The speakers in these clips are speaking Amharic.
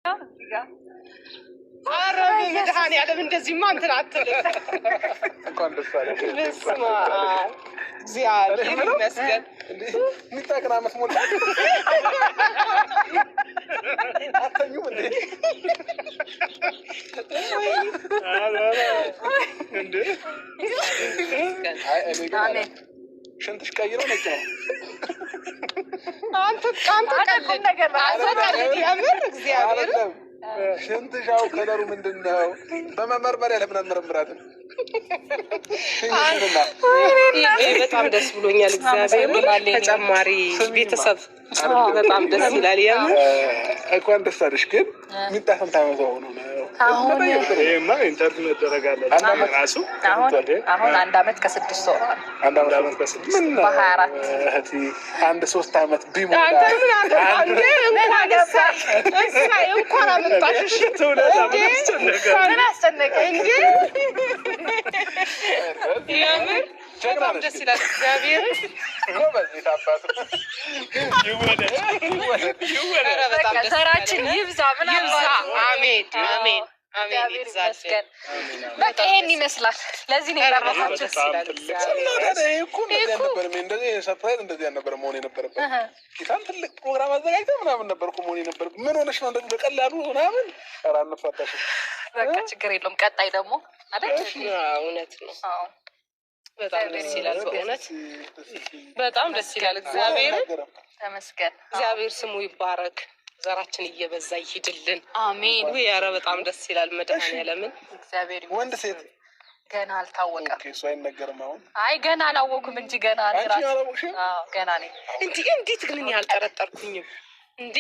አረብ የደሃን ያለም እንደዚህ ማን ትላትል እንኳን ደስ አለሽ። በስመ አብ እግዚአብሔር ይመስገን። ሚጣቅና መስሞላ አተኙም እንዴ? እንዴ አይ ሽንትሽ ቀይ ነው ነጭ ነው? አንተ ቀልድ ነገር ያምር እግዚአብሔር ሽንትሻው ከለሩ ምንድነው? በመመርመሪያ ለምን አንመረምራትም? በጣም ደስ ብሎኛል። እግዚአብሔር ተጨማሪ ቤተሰብ በጣም ደስ ይላል። ያምር እንኳን ደስ አለሽ። ግን ሚጣፈን ታመጣው ነው አሁን ይሄማ ኢንተርቪው መደረጋለች ራሱ አሁን 1 አመት ከ6 ወር 1 አመት ከ6 ምን በ24 እህቴ 1-3 አመት ቢሞላ አንተ ምን አንተ እንኳን ደስ እንኳን አመጣሽ ምን አስጨነቀ እንዴ? ያምር በጣም ደስ ይላል። እግዚአብሔር ጎበዝ ይታባቱ ይወደ ሰራችን ይብዛ ምናምን አሜን አሜን አሜን ይብዛልን። በቃ ይሄን ይመስላል። ለዚህ ነው ያራራችሁ እንደዚህ ሰርፕራይዝ እንደዚህ ነበር መሆን የነበረበት። ኪታን ትልቅ ፕሮግራም አዘጋጅተህ ምናምን ነበርኩ መሆን የነበረበት። ምን ሆነሽ ነው እንደዚህ በቀላሉ ምናምን አራነፋታሽ? በቃ ችግር የለውም። ቀጣይ ደግሞ አይደል? እውነት ነው። በጣም ደስ ይላል። በእውነት በጣም ደስ ይላል። እግዚአብሔር ተመስገን። እግዚአብሔር ስሙ ይባረክ። ዘራችን እየበዛ ይሄድልን። አሜን። ወይ ኧረ በጣም ደስ ይላል። መድኃኒዓለምን እግዚአብሔር ወንድ ሴት ገና አልታወቀም። ኦኬ እሱ አይነገርም። አሁን አይ ገና አላወኩም እንጂ ገና አላወቅሽ? አዎ ገና ነኝ። እንዴት ግን ያልጠረጠርኩኝም እንዴ?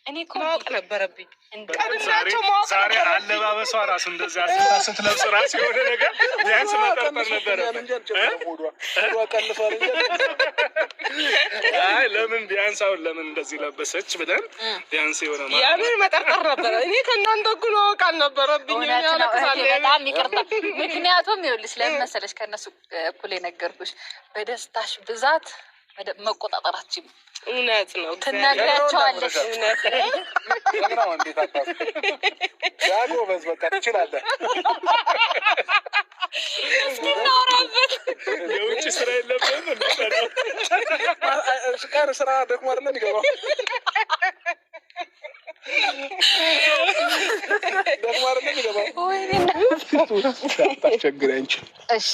እኔ እኮ ማወቅ ነበረብኝ። ዛሬ አለባበሷ ራሱ እንደዚያ ስትለብስ ራሱ የሆነ ነገር ቢያንስ መጠርጠር ነበረብኝ። አይ ለምን ቢያንስ አሁን ለምን እንደዚህ ለበሰች ብለን ቢያንስ የሆነ ያምን መጠርጠር ነበረ። እኔ ከእናንተ እኩል ማወቅ አልነበረብኝ። በጣም ይቅርታ። ምክንያቱም ይኸውልሽ ለምን መሰለሽ ከእነሱ እኩል የነገርኩሽ በደስታሽ ብዛት መቆጣጠራችን እውነት ነው። ትነግሪያቸዋለሽ። ነው እንዴት አጣስ ያጎ በዝ በቃ ትችላለህ። እስኪ እናውራበት። የውጭ ስራ የለብህም ቀን ስራ ደግሞ አይደለም ይገባው ደግሞ አይደለም ይገባው ታስቸግረኝ እንጂ እሺ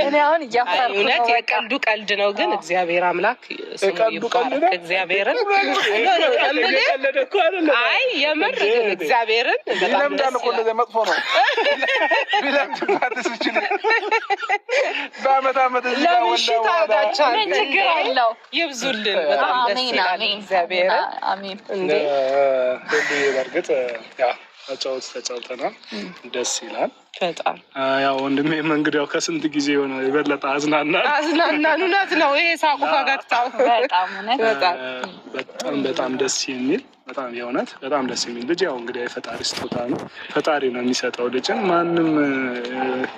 እኔ አሁን እያፈርኩ ነው። የቀልዱ ቀልድ ነው ግን እግዚአብሔር አምላክ ስሙ ይባረክ። እግዚአብሔርን አይ የምር ግን እግዚአብሔርን በጣም ደስ እኮ እንደዚህ መጥፎ ነው ቢለም ትፋትስ ይችላል። በአመት አመት እዚህ ጋር ወላሂ ምን ችግር አለው? ይብዙልን። በጣም ደስ ይላል። እግዚአብሔር አሜን። እንዴ በእርግጥ ያ ተጫውተናል። ደስ ይላል በጣም ያው ወንድሜ እንግዲያው ከስንት ጊዜ የሆነ የበለጠ አዝናናን። እውነት ነው። ይሄ ሳቁ ፈገግታው በጣም ደስ የሚል በጣም የእውነት በጣም ደስ የሚል ልጅ ያው እንግዲህ የፈጣሪ ስጦታ ነው። ፈጣሪ ነው የሚሰጠው ልጅን። ማንም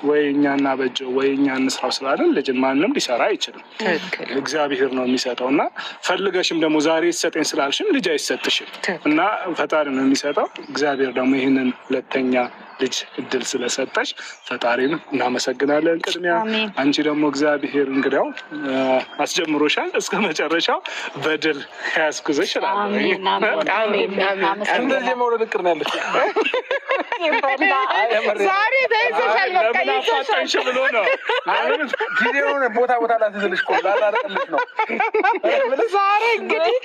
ወይ እኛ እናበጀው ወይ እኛ እንስራው ስላለን ልጅን ማንም ሊሰራ አይችልም። እግዚአብሔር ነው የሚሰጠው እና ፈልገሽም ደግሞ ዛሬ ይሰጠኝ ስላልሽም ልጅ አይሰጥሽም እና ፈጣሪ ነው የሚሰጠው። እግዚአብሔር ደግሞ ይህንን ሁለተኛ ልጅ እድል ስለሰጠሽ ፈጣሪን እናመሰግናለን። ቅድሚያ አንቺ ደግሞ እግዚአብሔር እንግዲያው አስጀምሮሻል እስከ መጨረሻው በድል ያስኩዘሽ ይችላል። እንደዚህ መውለድ እቅድ ነው ያለሽ? ዛሬ ተይዘሻል። በቃ ይፈታሽ ብሎ ነው ጊዜውን ቦታ ላስይዝልሽ እኮ ላላረቅልሽ ነው። ዛሬ እንግዲህ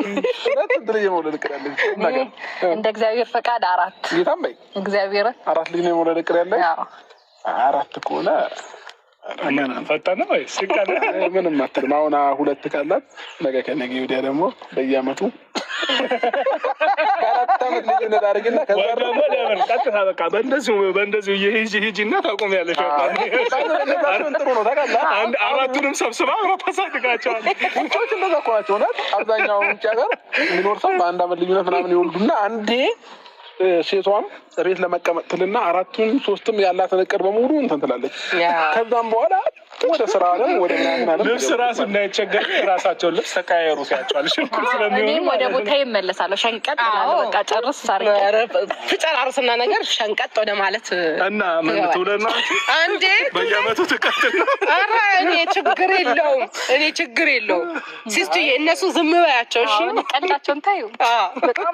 እንደዚህ መውለድ እቅድ ያለሽ ነገር እንደ እግዚአብሔር ፈቃድ 4 ጌታም በይ እግዚአብሔር 4 ልጅ ነው የመውለድ እቅድ ያለሽ? 4 ከሆነ ፈጣን ወይ ሲቀር ምንም አትልም። አሁን 2 ካላት ነገ ከነገ ወዲያ ደግሞ በየአመቱ 4 አመት ልዩነት አድርግና ከዛ ደግሞ ለምን ቀጥታ በቃ በእንደዚሁ የሂጂና ታቆሚያለሽ። ጥሩ ነው ታውቃለህ። አራቱንም ሰብስባ አብረው ታሳድጋቸዋለህ። ውጮች እንደዛ እኮ ናቸው። እውነት አብዛኛው ውጭ ሀገር የሚኖር ሰው በ1 አመት ልዩነት ምናምን ይወልዱና አንዴ ሴቷም ቤት ለመቀመጥ ትልና 4ቱም 3ቱም ያላትን እቅድ በሙሉ እንትን ትላለች። ከዛም በኋላ ወደ ስራ አለም ወደ ምናምን ልብስ ራሱ እንዳይቸገር የራሳቸውን ልብስ ተቀያየሩ ሲያቸዋል። ሽንኩር ስለሚሆኑ እኔም ወደ ቦታ ይመለሳለሁ። ሸንቀጥ እላለሁ። በቃ ጨርስ ትጨራርስና ነገር ሸንቀጥ ወደ ማለት እና ምን ትውለድ ነው አንዴ በየዓመቱ ትቀጥል ነው። ኧረ እኔ ችግር የለውም። ሲስቱዬ እነሱ ዝም በያቸው እሺ። ቀልዳቸውን ታዩ በጣም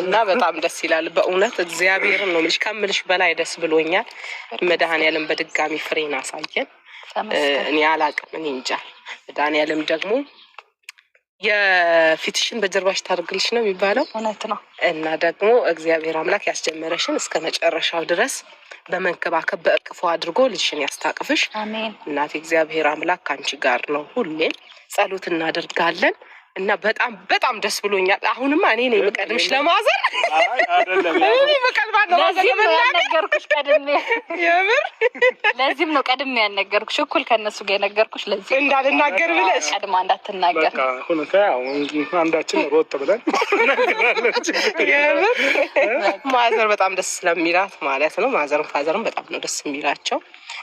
እና በጣም ደስ ይላል በእውነት እግዚአብሔርን ነው የምልሽ። ከምልሽ በላይ ደስ ብሎኛል። መድኃኒዓለም በድጋሚ ፍሬን አሳየን። እኔ አላቅም፣ እኔ እንጃ። መድኃኒዓለም ደግሞ የፊትሽን በጀርባሽ ታደርግልሽ ነው የሚባለው። እውነት ነው። እና ደግሞ እግዚአብሔር አምላክ ያስጀመረሽን እስከ መጨረሻው ድረስ በመንከባከብ በእቅፉ አድርጎ ልጅሽን ያስታቅፍሽ። አሜን። እናቴ እግዚአብሔር አምላክ ከአንቺ ጋር ነው። ሁሌም ጸሎት እናደርጋለን እና በጣም በጣም ደስ ብሎኛል። አሁንማ እኔ ነኝ የምቀድምሽ ለማዘን ያልነገርኩሽ ቀድሜ የምር ለዚህም ነው ቀድሜ ያልነገርኩሽ። እኩል ከእነሱ ጋር የነገርኩሽ ለዚህ እንዳልናገር ብለሽ ቀድማ እንዳትናገር። አንዳችን ሮጥ ብለን ማዘር በጣም ደስ ስለሚላት ማለት ነው። ማዘርም ፋዘርም በጣም ነው ደስ የሚላቸው።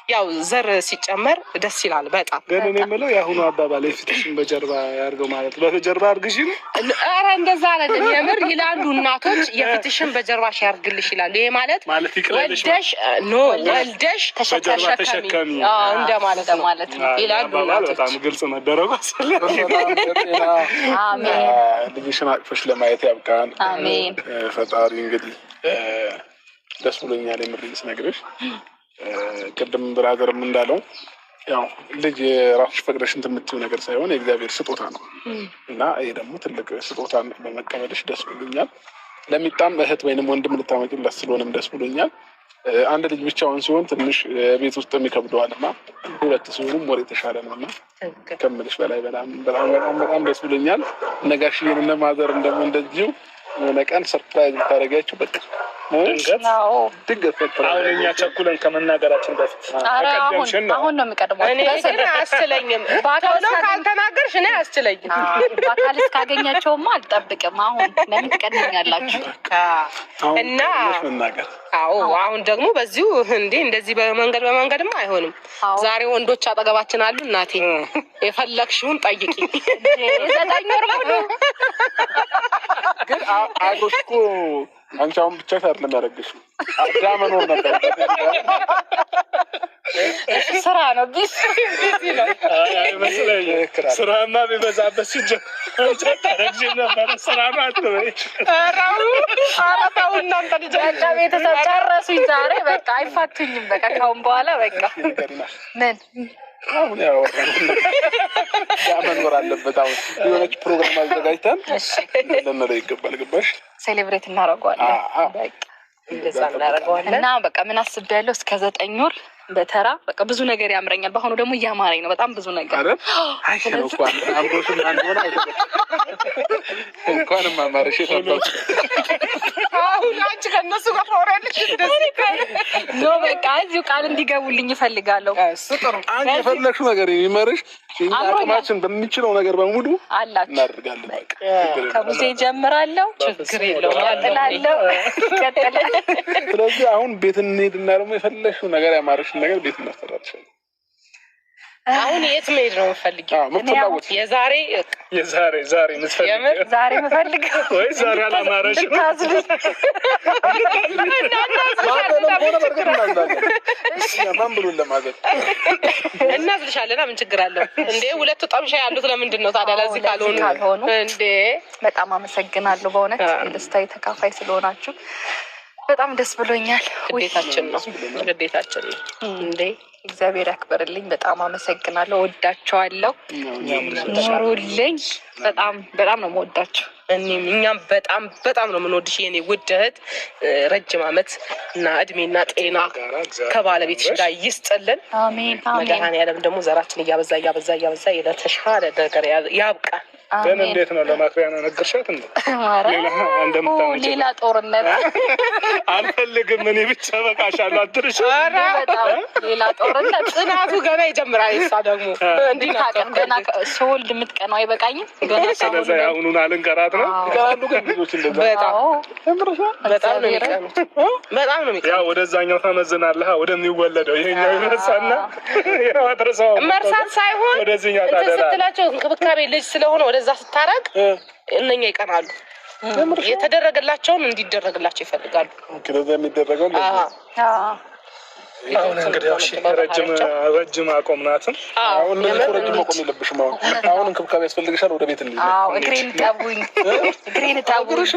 ያው ዘር ሲጨመር ደስ ይላል በጣም። ግን እኔ የምለው የአሁኑ አባባል የፊትሽን በጀርባ ያድርገው ማለት በጀርባ አድርግሽ ነው። ኧረ እንደዛ አይደለም። የምር ይላሉ እናቶች የፊትሽን በጀርባሽ ያርግልሽ ይላሉ። ይሄ ማለት ወልደሽ ተሸከሚ እንደ ማለት ነው ይላሉ እናቶች። በጣም ግልጽ መደረጉ አሜን። ልጅሽን አቅፈሽ ለማየት ያብቃን። አሜን። ፈጣሪ እንግዲህ ደስ ብሎኛል የምር ስነግርሽ። ቅድም ብራዘርም እንዳለው ያው ልጅ ራስሽ ፈቅደሽ እንትን የምትይው ነገር ሳይሆን የእግዚአብሔር ስጦታ ነው እና ይሄ ደግሞ ትልቅ ስጦታ በመቀበልሽ ደስ ብሎኛል። ለሚጣም እህት ወይንም ወንድም ልታመጪለት ስለሆነም ደስ ብሎኛል። አንድ ልጅ ብቻውን ሲሆን ትንሽ ቤት ውስጥ የሚከብደዋል እና ሁለት ሲሆኑም ወር የተሻለ ነው እና ከምልሽ በላይ በጣም ደስ ብሎኛል። ነጋሽዬን እና ማዘርን ደግሞ እንደዚሁ የሆነ ቀን ሰርፕራይዝ ብታደርጊያቸው በቃ ድንገት አሁን እኛ ቸኩለን ከመናገራችን በፊት አሁን ነው የሚቀድመው። እኔ ግን አያስችለኝም። ቶሎ ካልተናገርሽ እኔ አያስችለኝም። በአካል እስካገኛቸውማ አልጠብቅም። አሁን ለምን ትቀድኛላችሁ? እና አሁን ደግሞ በዚሁ እንደዚህ በመንገድማ አይሆንም። ዛሬ ወንዶች አጠገባችን አሉ። እናቴ የፈለግሽውን ጠይቂ። 9 ወር ሙሉ ግን አብሮሽ እኮ አንቺ አሁን ብቻ አይደለም ያደረግሽው አዳ መኖር ነበር። ስራ ነው ቢስ ስራማ ቢበዛበት አረታው እናንተ ልጅ ቤተሰብ ጨረሱኝ ዛሬ። በቃ አይፋቱኝም። በቃ ካሁን በኋላ በቃ ምን አሁን ያው መኖር አለበት። አሁን የሆነች ፕሮግራም አዘጋጅተን ለነደ ይገባል። ገባሽ? ሴሌብሬት እናደርገዋለን። በቃ እንደዛ እናደርገዋለን እና በቃ ምን አስቤያለሁ እስከ 9 ወር በተራ በቃ ብዙ ነገር ያምረኛል። በአሁኑ ደግሞ እያማረኝ ነው በጣም ብዙ ነገር አይደል? አይሽነው እንኳን አምሮሽም አንድ ሆነ አይደል? እንኳንም አማረሽ ተባለ። አሁን አንቺ ከነሱ ጋር ታወራለሽ እንደዚህ ነው። በቃ እዚሁ ቃል እንዲገቡልኝ እፈልጋለሁ። ጥሩ አንቺ የፈለግሽው ነገር ይመርሽ። አቅማችን በሚችለው ነገር በሙሉ አላችሁ እናደርጋለን። በቃ ከሙሴ ጀምራለሁ። ችግር የለውም ቀጥላለሁ። ስለዚህ አሁን ቤት እንሄድና ደግሞ የፈለግሽው ነገር ያማረሽ ነገር ቤት እናስተዳድራለን። አሁን የት መሄድ ነው የምፈልጊው? የዛሬ የምፈልገው ወይ ዛሬ አላማረሽ ማን ብሎ ለማዘር እናዝልሻለና ምን ችግር አለው እንዴ? ሁለቱ ጠብሻ ያሉት ለምንድን ነው ታዲያ? ለዚህ ካልሆኑ እንዴ። በጣም አመሰግናለሁ በእውነት የደስታዬ ተካፋይ ስለሆናችሁ በጣም ደስ ብሎኛል። ግዴታችን ነው እንዴ። እግዚአብሔር ያክብርልኝ። በጣም አመሰግናለሁ። ወዳቸዋለሁ። ኖሩልኝ። በጣም ነው የምወዳቸው። እኛም በጣም ነው የምንወድሽ የኔ ውድ እህት። ረጅም ዓመት እና እድሜና ጤና ከባለቤትሽ ጋር ይስጥልን። አሜን። መድኃኒዓለም ደግሞ ዘራችን እያበዛ ለተሻለ ነገር ያብቃን። ግን እንዴት ነው ለማክሪያና ነገርሻት? ሌላ ጦርነት አልፈልግም እኔ ብቻ በቃሻለሁ አትርሽ። ሌላ ጦርነት ጽናቱ ገና ይጀምራል። እሷ ደግሞ እንዲህ ታውቀን ገና ስወልድ የምትቀነው አይበቃኝም። ስለዚህ አሁኑን አልንቀራት ነው ይቀራሉ። ግን ልጆች እንደዛ በጣም ነው የሚቀኑት። በጣም ነው የሚቀኑት። ያው ወደዛኛው ተመዝናለህ ወደሚወለደው ይሄኛው ይረሳና ያው አድርሰው መርሳት ሳይሆን ወደዚህኛው እንትን ስትላቸው እንክብካቤ ልጅ ስለሆነ ወደዛ ስታረግ እነኛ ይቀናሉ። የተደረገላቸውን እንዲደረግላቸው ይፈልጋሉ። ከዛ የሚደረገው አሁን እንግዲህ እሺ ረጅም አቆም ናትም። አሁን ረጅም አቆም የለብሽም። አሁን እንክብካቤ ያስፈልግሻል። ወደ ቤት እንሂድ። እግሬን ጠቡኝ፣ እግሬን ጠቡኝ።